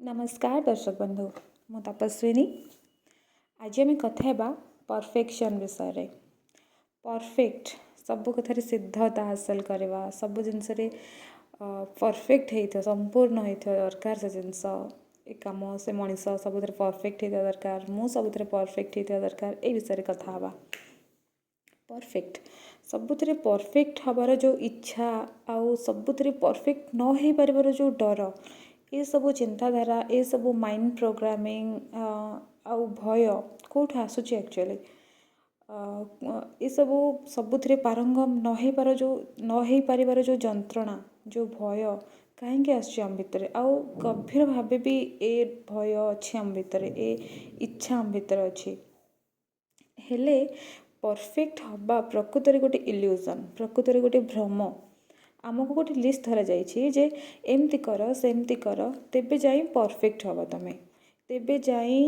नमस्कार दर्शक बंधु मु तपस्विनी आज आम कथा परफेक्शन विषय रे। परफेक्ट सब कथार सिद्धता हासिल करवा सब जिनस परफेक्ट हो संपूर्ण हो दरकार से जिनस कम से मनीष सब परफेक्ट हो दरकार मु सब परफेक्ट हो दरकार ये विषय कथा हवा। परफेक्ट सबुथिरे परफेक्ट हबार जो इच्छा आउ सबुथिरे परफेक्ट न हो पार जो डर ये सब चिंताधारा ये सब माइंड प्रोग्रामिंग आउ भय कौट आसूँ एक्चुअली ये सब सबुथिरे पारंगम न हो पार जो जंत्रणा जो भय कहीं आम भितर आउ गभीर भाव भी ए भय अच्छी आम भितर ए इच्छा आम भितर अच्छी हेले परफेक्ट हवा प्रकृत गोटे इल्यूजन प्रकृत गोटे भ्रम आमको गोटे लिस्ट धरा जाइए जे एमती कर सेमती कर तेबे जाई परफेक्ट हवा तुम तेबे जाई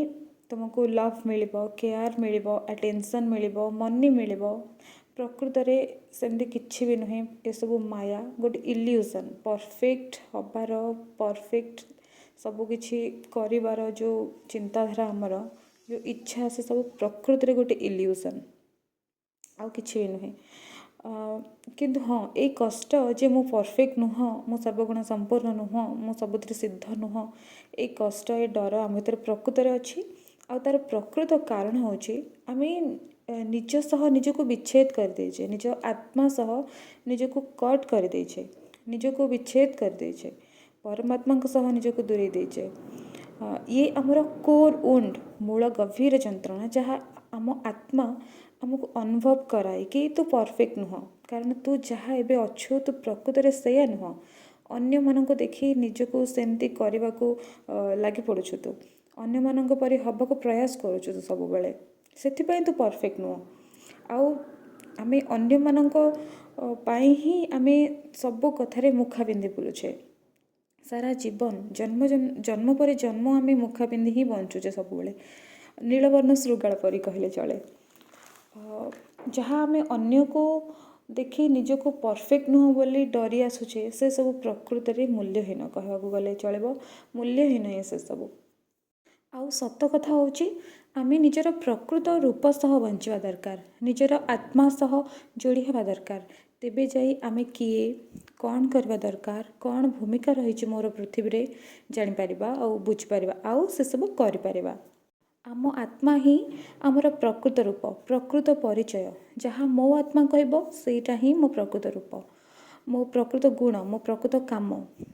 तुमको लव मिल केयर मिल अटेंशन मिल मनी मिल प्रकृत में सेमती किसी भी नुहे ये सब माया गोटे इल्यूजन परफेक्ट हबार परफेक्ट सबकि कर जो चिंताधारा आमर जो इच्छा से सब प्रकृत में गोटे इल्यूजन आउ किसी भी नुहे किंतु हाँ ये कष्ट जे मु परफेक्ट नुह मु सर्वगुण संपूर्ण नुह मु सबुथ सिद्ध नुह ये कष्ट ये डर आम भर प्रकृत अच्छी आ तार प्रकृत कारण हूँ आम निज सह निजक विच्छेद कर देचे निज आत्मा सह निजक कट कर देचे निजक विच्छेद कर देचे परमात्मा सह निजक दूरे देचे ये आमर कोर वुंड मूल गभीर जंत्रणा जहाँ आम आत्मा आमको अनुभव कराए कि तू परफेक्ट नुह कारण तू जहाँ एबे अच्छु तू प्रकृत में से नुह अन्य मानक देखी निजको सेमती करने को लगी पड़ुछु तू अन्य मानक परि हबाको प्रयास करुछु तू सब बेले से तू परफेक्ट नुह आउ आमे अन्य मानक पाई ही आमे सब कथारे मुखा पिंधि बुलुछे सारा जीवन जन्म पर जन्म आमे मुखा पिंधि ही बंचुचे सब बेले नीलवर्ण श्रृगाल परी कहले चले जहाँ आमे अन्य को देखी निजको परफेक्ट नुह बोली डरी आसुचे से सब प्रकृत में मूल्यहीन कहवा गले चलो मूल्यहीन हे से सब आउ सत कथा हूँ आम निजर प्रकृत रूप सह बंचा दरकार निजर आत्मा सह जोड़ी हवा दरकार तेबे जाई आमे किए कौन करवा दरकार कौन भूमिका रही मोर पृथ्वी रे जानीपर आउ बुझीपर आउ से सब कर आम आत्मा ही आमर प्रकृत रूप प्रकृत परिचय जहाँ मो आत्मा कहब सेटा ही मो प्रकृत रूप मो प्रकृत गुण मो प्रकृत काम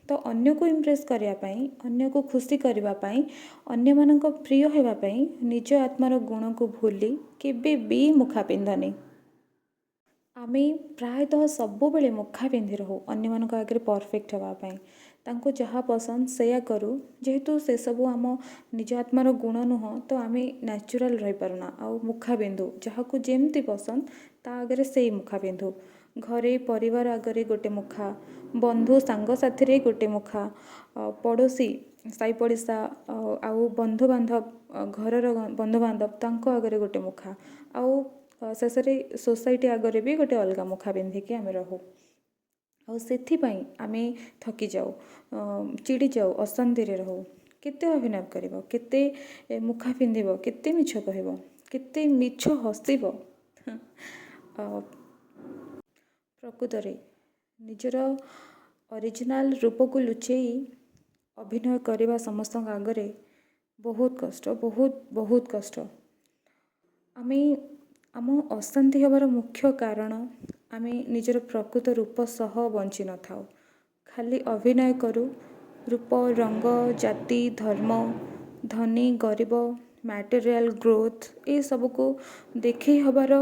तो अन्य को इम्प्रेस करने अन्य को खुशी करने अन्य मानक प्रिय होगापाई निज आत्मार गुण को भूली केबे भी मुखा पिंधनी आम प्रायतः सब बेले मुखा पिंधि रहू अन्य मानक आगे परफेक्ट होगापाई तांको जहाँ पसंद सेया करूँ जेहेतु से सब आम निज आत्मार गुण नुह तो आम न्याचुराल रही पारुना आउ मुखा पिंधु जहाँ को जेमती पसंद ता आगे से मुखा पिंधु घरे परिवार आगे गोटे मुखा बंधु सांग साथी गोटे मुखा पड़ोशी साई पड़िशा आउ बंधु बांधव घर बंधु बांधव तांको आगे गोटे मुखा आउ शेष सोसाइटी आगे भी गोटे अलग मुखा पिंधिकी आम रहू आउ आमे थकी जाऊ चिड़ी जाऊ अशांति रहू केते अभिनय कर केते मुखा पिंधिब केते मिछ कहब केते मिछ हसिब प्रकृत रे निजर ओरिजिनल रूप को लुचेई अभिनय करवा समस्त आगे बहुत कष्ट बहुत कष्ट आमे आम अशांति हबार मुख्य कारण आमे निजर प्रकृत रूप सह बंची न थाउ खाली अभिनय करूँ रूप रंग जाति धर्म धनी गरीब मटेरियल ग्रोथ ये सब को देखे हबार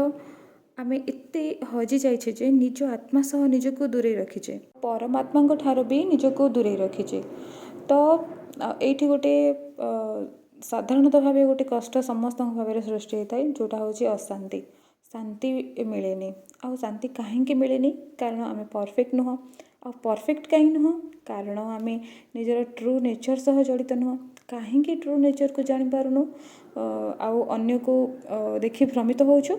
आमे इत्ते हजि जाइछे जे निज आत्मा सह निजको दूरे रखीचे परमात्मा ठारो भी निजको दूरे रखीचे तो एठी गोटे साधारणतः भाव गोटे कष्ट समस्त भाव सृष्टि होता है जोटा हूँ अशांति शांति मिलेनी आ शांति कहीं मिलेनी कारण आम परफेक्ट नुह आ परफेक्ट कहीं नुह कारण आम निजर ट्रू नेचर सह जड़ित नुह कहीं ट्रू नेचर को जापारूँ आउ अन्य को देखि भ्रमित होचु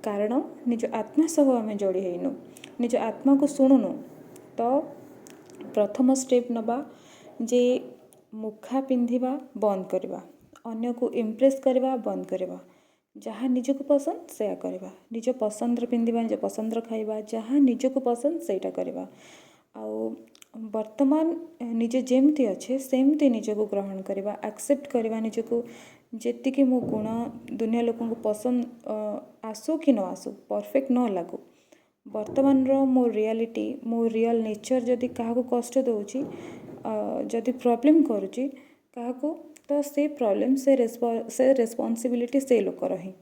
कारण निज आत्मा सह आम जोड़ी हैनु निज आत्मा को शुणुनु तो प्रथम स्टेप नबा जे ମୁଖା ପିନ୍ଧିବା ବନ୍ଦ କରିବା, ଅନ୍ୟକୁ ଇମ୍ପ୍ରେସ୍ କରିବା ବନ୍ଦ କରିବା, ଯାହା ନିଜକୁ ପସନ୍ଦ ସେୟା କରିବା, ନିଜ ପସନ୍ଦର ପିନ୍ଧିବା, ନିଜ ପସନ୍ଦର ଖାଇବା, ଯାହା ନିଜକୁ ପସନ୍ଦ ସେଇଟା କରିବା। ଆଉ ବର୍ତ୍ତମାନ ନିଜେ ଯେମିତି ଅଛେ ସେମିତି ନିଜକୁ ଗ୍ରହଣ କରିବା, ଆକ୍ସେପ୍ଟ କରିବା ନିଜକୁ, ଯେତିକି ମୋ ଗୁଣ ଦୁନିଆ ଲୋକଙ୍କୁ ପସନ୍ଦ ଆସୁ କି ନ ଆସୁ, ପରଫେକ୍ଟ ନ ଲାଗୁ, ବର୍ତ୍ତମାନର ମୋ ରିଆଲିଟି, ମୋ ରିଅଲ୍ ନେଚର୍ ଯଦି କାହାକୁ କଷ୍ଟ ଦେଉଛି, ଯଦି ପ୍ରୋବ୍ଲେମ୍ କରୁଛି କାହାକୁ, ତ ସେ ପ୍ରୋବ୍ଲେମ୍ ସେ ରେସ୍ପନ୍ସିବିଲିଟି ସେ ଲୋକର ହିଁ।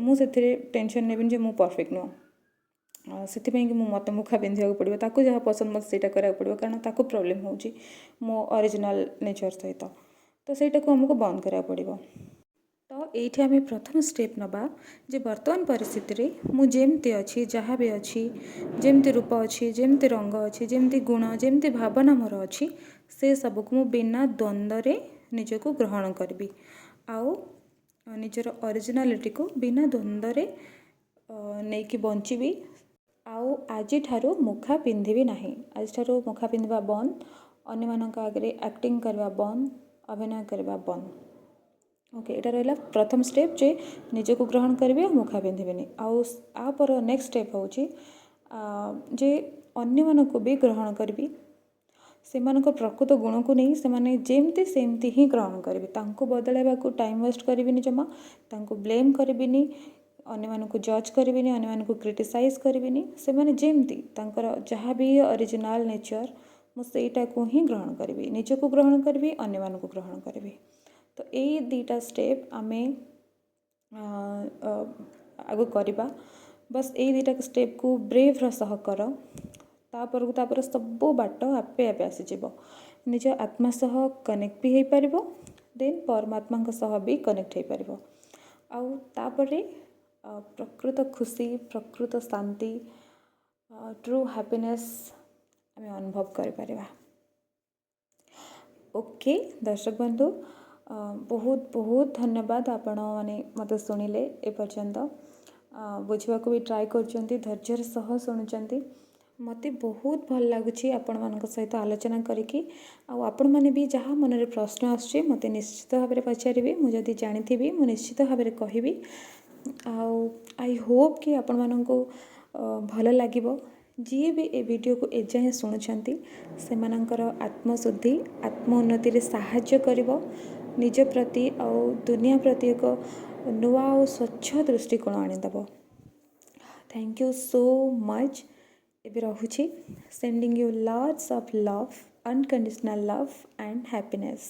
ମୁଁ ସେଥିରେ ଟେନସନ୍ ନେବିନି ଯେ ମୁଁ ପରଫେକ୍ଟ ନୁହଁ, ସେଥିପାଇଁ କି ମୋତେ ମୁଖା ପିନ୍ଧିବାକୁ ପଡ଼ିବ, ତାକୁ ଯାହା ପସନ୍ଦ ମୋତେ ସେଇଟା କରିବାକୁ ପଡ଼ିବ, କାରଣ ତାକୁ ପ୍ରୋବ୍ଲେମ୍ ହେଉଛି ମୋ ଅରିଜିନାଲ୍ ନେଚର୍ ସହିତ, ତ ସେଇଟାକୁ ଆମକୁ ବନ୍ଦ କରିବାକୁ ପଡ଼ିବ। ତ ଏଇଠି ଆମେ ପ୍ରଥମ ଷ୍ଟେପ୍ ନେବା ଯେ ବର୍ତ୍ତମାନ ପରିସ୍ଥିତିରେ ମୁଁ ଯେମିତି ଅଛି, ଯାହା ବି ଅଛି, ଯେମିତି ରୂପ ଅଛି, ଯେମିତି ରଙ୍ଗ ଅଛି, ଯେମିତି ଗୁଣ, ଯେମିତି ଭାବନା ମୋର ଅଛି, ସେ ସବୁକୁ ମୁଁ ବିନା ଦ୍ୱନ୍ଦ୍ୱରେ ନିଜକୁ ଗ୍ରହଣ କରିବି, ଆଉ ନିଜର ଅରିଜିନାଲିଟିକୁ ବିନା ଦ୍ୱନ୍ଦ୍ୱରେ ନେଇକି ବଞ୍ଚିବି। ଆଉ ଆଜିଠାରୁ ମୁଖା ପିନ୍ଧିବି ନାହିଁ, ଆଜିଠାରୁ ମୁଖା ପିନ୍ଧିବା ବନ୍ଦ, ଅନ୍ୟମାନଙ୍କ ଆଗରେ ଆକ୍ଟିଂ କରିବା ବନ୍ଦ, ଅଭିନୟ କରିବା ବନ୍ଦ। ଓକେ, ଏଇଟା ରହିଲା ପ୍ରଥମ ଷ୍ଟେପ୍ ଯେ ନିଜକୁ ଗ୍ରହଣ କରିବି ଆଉ ମୁଖା ପିନ୍ଧିବିନି। ଆଉ ଆପରେ ନେକ୍ସଟ ଷ୍ଟେପ୍ ହେଉଛି ଯେ ଅନ୍ୟମାନଙ୍କୁ ବି ଗ୍ରହଣ କରିବି, ସେମାନଙ୍କ ପ୍ରକୃତ ଗୁଣକୁ ନେଇ ସେମାନେ ଯେମିତି ସେମିତି ହିଁ ଗ୍ରହଣ କରିବି, ତାଙ୍କୁ ବଦଳାଇବାକୁ ଟାଇମ୍ ୱେଷ୍ଟ କରିବିନି ଜମା, ତାଙ୍କୁ ବ୍ଲେମ୍ କରିବିନି, ଅନ୍ୟମାନଙ୍କୁ ଜଜ୍ କରିବିନି, ଅନ୍ୟମାନଙ୍କୁ କ୍ରିଟିସାଇଜ୍ କରିବିନି, ସେମାନେ ଯେମିତି ତାଙ୍କର ଯାହା ବି ଅରିଜିନାଲ୍ ନେଚର୍ ମୁଁ ସେଇଟାକୁ ହିଁ ଗ୍ରହଣ କରିବି, ନିଜକୁ ଗ୍ରହଣ କରିବି, ଅନ୍ୟମାନଙ୍କୁ ଗ୍ରହଣ କରିବି। ତ ଏଇ ଦୁଇଟା ଷ୍ଟେପ୍ ଆମେ ଆଗକୁ କରିବା, ବାସ୍ ଏଇ ଦୁଇଟା ଷ୍ଟେପ୍କୁ ବ୍ରେଭ୍ର ସହ କର, ତାପରେ ସବୁ ବାଟ ଆପେ ଆପେ ଆସିଯିବ, ନିଜ ଆତ୍ମା ସହ କନେକ୍ଟ ବି ହେଇପାରିବ, ଦେନ୍ ପରମାତ୍ମାଙ୍କ ସହ ବି କନେକ୍ଟ ହେଇପାରିବ, ଆଉ ତାପରେ ପ୍ରକୃତ ଖୁସି, ପ୍ରକୃତ ଶାନ୍ତି, ଟ୍ରୁ ହ୍ୟାପିନେସ୍ ଆମେ ଅନୁଭବ କରିପାରିବା। ଓକେ ଦର୍ଶକ ବନ୍ଧୁ, ବହୁତ ବହୁତ ଧନ୍ୟବାଦ ଆପଣମାନେ ମୋତେ ଶୁଣିଲେ ଏପର୍ଯ୍ୟନ୍ତ, ବୁଝିବାକୁ ବି ଟ୍ରାଏ କରୁଛନ୍ତି, ଧୈର୍ଯ୍ୟର ସହ ଶୁଣୁଛନ୍ତି। ମୋତେ ବହୁତ ଭଲ ଲାଗୁଛି ଆପଣମାନଙ୍କ ସହିତ ଆଲୋଚନା କରିକି, ଆଉ ଆପଣମାନେ ବି ଯାହା ମନରେ ପ୍ରଶ୍ନ ଆସୁଛି ମୋତେ ନିଶ୍ଚିତ ଭାବରେ ପଚାରିବେ, ମୁଁ ଯଦି ଜାଣିଥିବି ମୁଁ ନିଶ୍ଚିତ ଭାବରେ କହିବି। ଆଉ ଆଇ ହୋପ୍ କି ଆପଣମାନଙ୍କୁ ଭଲ ଲାଗିବ, ଯିଏ ବି ଏ ଭିଡ଼ିଓକୁ ଏଯାଏଁ ଶୁଣୁଛନ୍ତି ସେମାନଙ୍କର ଆତ୍ମଶୁଦ୍ଧି, ଆତ୍ମ ଉନ୍ନତିରେ ସାହାଯ୍ୟ କରିବ, ନିଜ ପ୍ରତି ଆଉ ଦୁନିଆ ପ୍ରତି ଏକ ନୂଆ ଆଉ ସ୍ୱଚ୍ଛ ଦୃଷ୍ଟିକୋଣ ଆଣିଦେବ। Thank you so much. ଏବେ ରହୁଛି, sending you lots of love, unconditional love and happiness.